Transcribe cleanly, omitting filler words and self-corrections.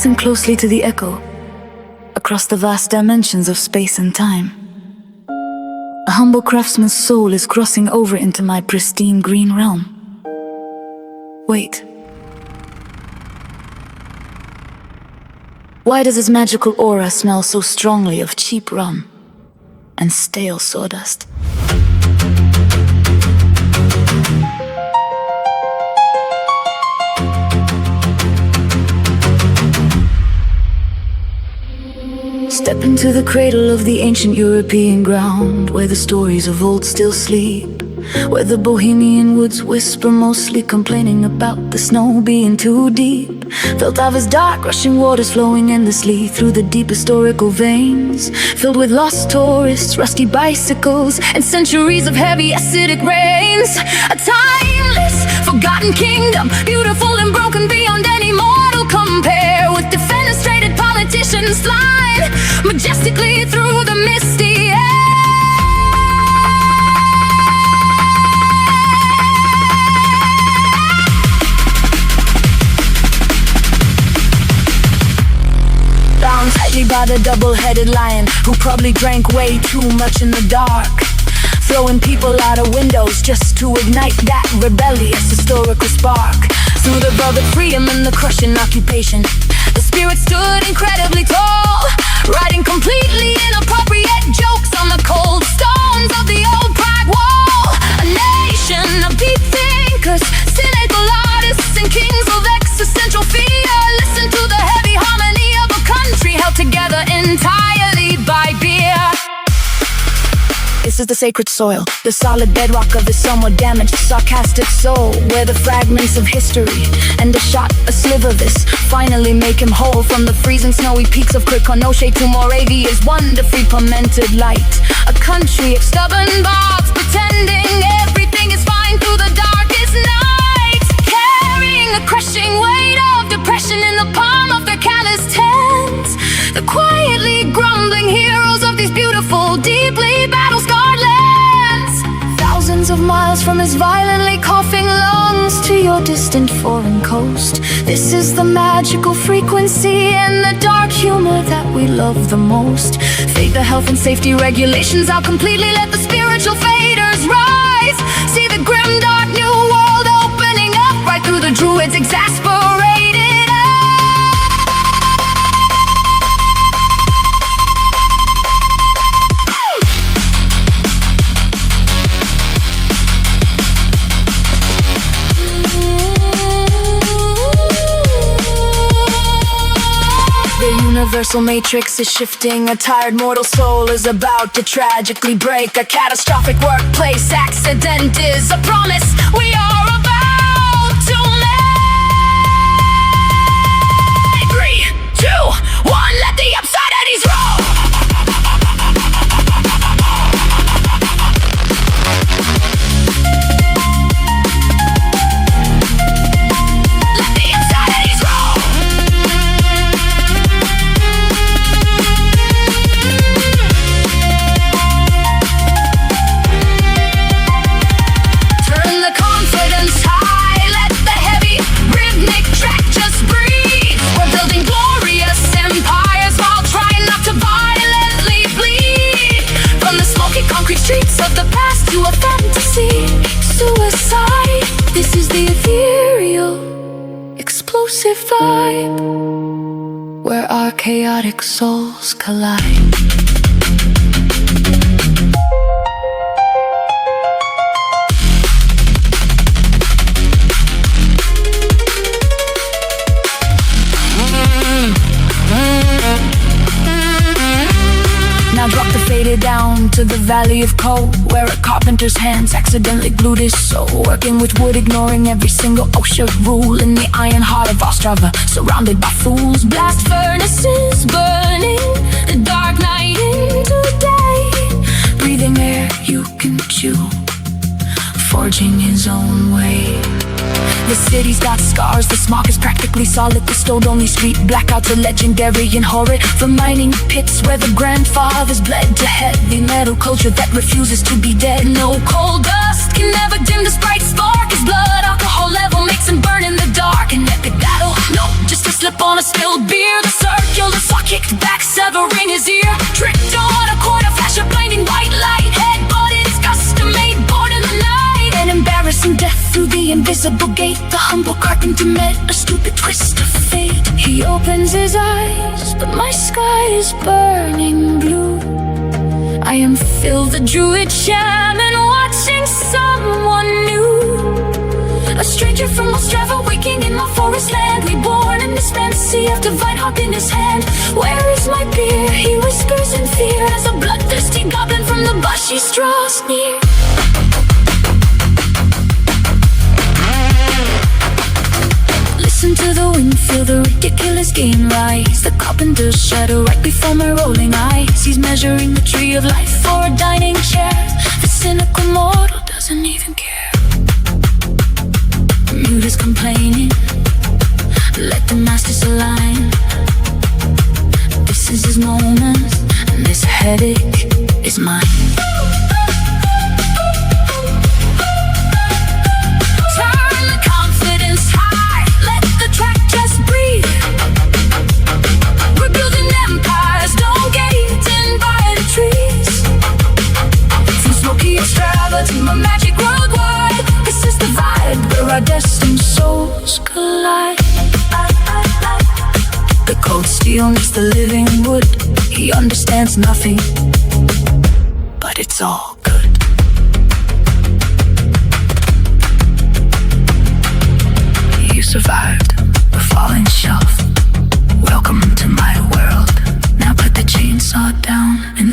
Listen closely to the echo across the vast dimensions of space and time. A humble craftsman's soul is crossing over into my pristine green realm. Wait. Why does his magical aura smell so strongly of cheap rum and stale sawdust? Step into the cradle of the ancient European ground, where the stories of old still sleep, where the bohemian woods whisper, mostly complaining about the snow being too deep. Felt of as dark, rushing waters flowing endlessly through the deep historical veins, filled with lost tourists, rusty bicycles, and centuries of heavy acidic rains. A timeless, forgotten kingdom, beautiful and broken beyond any mortal compare, with defenestrated politicians flying majestically through the misty air. Bound tightly by the double-headed lion, who probably drank way too much in the dark, throwing people out of windows just to ignite that rebellious historical spark. Through the velvet freedom and the crushing occupation, the spirit stood incredibly tall, writing completely inappropriate jokes on the cold stones of the old Prague wall. A nation of deep thinkers, cynical artists, and kings of existential fear. Listen to the heavy harmony of a country held together entirely by beer. This is the sacred soil, the solid bedrock of his somewhat damaged, sarcastic soul, where the fragments of history and a shot, a sliver of this, finally make him whole. From the freezing snowy peaks of Krkonoše to Moravia's wonderfully pimented light. A country of stubborn bards, pretending everything is fine through the darkest night, carrying the crushing weight of depression in the palm of their calloused hands. The quietly grumbling heroes of these beautiful, deeply battle-scarred lands. Thousands of miles from his violently coughing lungs to your distant foreign coast. This is the magical frequency and the dark humor that we love the most. Fade the health and safety regulations out completely, let the spiritual faders rise. See the grim, dark new world opening up right through the druids' exasperated. Universal matrix is shifting, a tired mortal soul is about to tragically break. A catastrophic workplace accident is a promise we are about to make. 3, 2, 1, let the Obsidians roll! Streets of the past to a fantasy suicide. This is the ethereal, explosive vibe, where our chaotic souls collide. Now drop the fader down to the valley of coal, where a carpenter's hands accidentally glued his soul. Working with wood, ignoring every single OSHA rule, in the iron heart of Ostrava, surrounded by fools. Blast furnaces burning, the dark night into day. Breathing air you can chew, forging his own way. The city's got scars, the smog is practically solid. The stone-only street blackouts are legendary and horrid. The mining pits where the grandfathers bled to heavy metal culture that refuses to be dead. No coal dust can never dim this bright spark. His blood alcohol level makes him burn in the dark. An epic battle, no, just a slip on a spilled beer. The circular saw kicked back, severing his ear. Tricked on a quarter flash of blinding white light. Headbutted his custom-made born in the night. An embarrassing death through the invisible gate. The humble carpenter met a stupid twist of fate. He opens his eyes, but my sky is burning blue. I am Phil the druid shaman, watching someone new. A stranger from Ostrava, waking in my forest land. Reborn in this fantasy of divine harp in his hand. Where is my beer? He whispers in fear as a bloodthirsty goblin from the bushes draws near. Listen to the wind, feel the ridiculous game rise. The carpenter's shadow right before my rolling eyes. He's measuring the tree of life for a dining chair. The cynical mortal doesn't even care. Mute is complaining, let the masters align. This is his moment, and this headache is mine. Turn the confidence high, let the track just breathe. We're building empires, don't get eaten by the trees. From smoky Ostrava to my magic worldwide, this is the vibe where our destined souls collide. The cold steel meets the living wood. He understands nothing, but it's all good. You survived the falling shelf. Welcome to my world. Now put the chainsaw down and